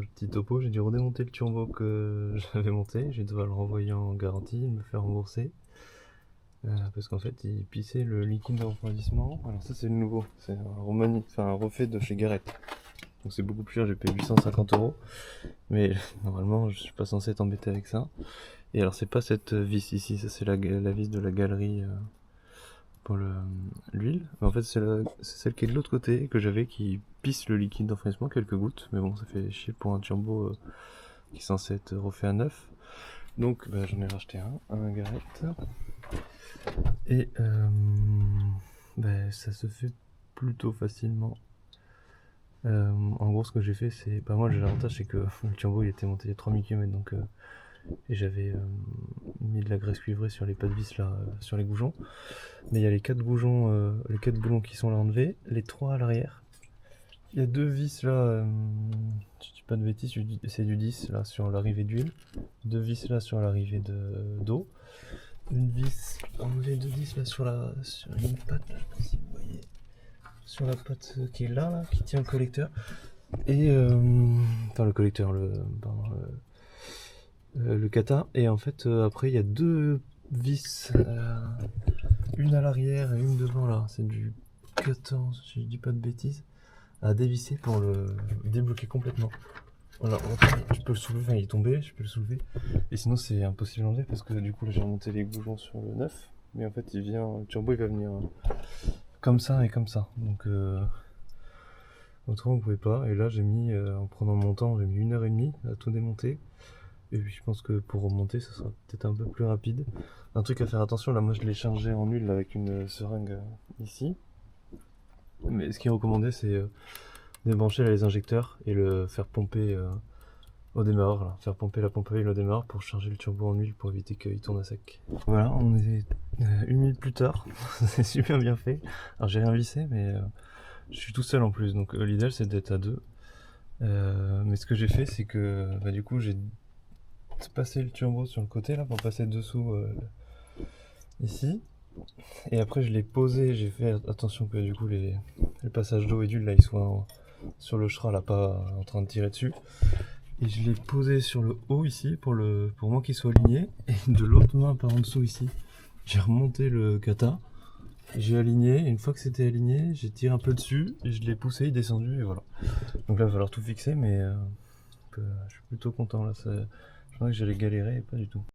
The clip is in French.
petit topo, j'ai dû redémonter le turbo que j'avais monté, j'ai dû le renvoyer en garantie, me faire rembourser. Parce qu'en fait il pissait le liquide de refroidissement. Alors ça c'est le nouveau, c'est un refait de chez Garrett. Donc c'est beaucoup plus cher, j'ai payé 850 €. Mais normalement je suis pas censé être embêté avec ça. Et alors c'est pas cette vis ici, ça c'est la vis de la galerie pour l'huile. Mais en fait c'est celle qui est de l'autre côté que j'avais qui pisse le liquide de refroidissement, quelques gouttes. Mais bon ça fait chier pour un turbo qui est censé être refait à neuf. Donc j'en ai racheté un Garrett. Et ça se fait plutôt facilement. En gros ce que j'ai fait c'est, moi j'ai l'avantage c'est que le turbo il était monté à 3000 km, donc et j'avais mis de la graisse cuivrée sur les pas de vis là, sur les goujons. Mais il y a les 4 goujons, qui sont là enlevés, les 3 à l'arrière. Il y a 2 vis là, je dis pas de bêtises, c'est du 10 là sur l'arrivée d'huile, 2 vis là sur l'arrivée d'eau, une vis enlevée de 10 là sur une patte, là, je sais pas si vous voyez, sur la patte qui est là, qui tient le collecteur. Et le collecteur, le kata. Et en fait après il y a 2 vis, une à l'arrière et une devant là, c'est du 14, si je dis pas de bêtises, à dévisser pour le débloquer complètement. Voilà, je peux le soulever, enfin il est tombé, je peux le soulever. Et sinon c'est impossible à enlever parce que du coup là j'ai remonté les goujons sur le neuf. Mais en fait le turbo il va venir comme ça et comme ça. Donc autrement vous pouvez pas. Et là j'ai mis, en prenant mon temps, j'ai mis 1h30 à tout démonter. Et puis je pense que pour remonter ça sera peut-être un peu plus rapide. Un truc à faire attention, là moi je l'ai chargé en huile avec une seringue ici. Mais ce qui est recommandé c'est débrancher là, les injecteurs et le faire pomper au démarreur, là. Faire pomper la pompe à huile au démarreur pour charger le turbo en huile pour éviter qu'il tourne à sec. Voilà, on est 1 minute plus tard, c'est super bien fait. Alors j'ai rien vissé mais je suis tout seul en plus, donc l'idéal c'est d'être à 2. Mais ce que j'ai fait c'est que du coup j'ai passé le turbo sur le côté là pour passer dessous ici. Et après je l'ai posé, j'ai fait attention que du coup les passages d'eau et d'huile là ils soient sur le Schra là, pas en train de tirer dessus. Et je l'ai posé sur le haut ici pour moi qu'il soit aligné. Et de l'autre main par en dessous ici, j'ai remonté le kata, j'ai aligné, et une fois que c'était aligné, j'ai tiré un peu dessus et je l'ai poussé, il est descendu et voilà. Donc là il va falloir tout fixer, mais je suis plutôt content là. Je pensais que j'allais galérer et pas du tout.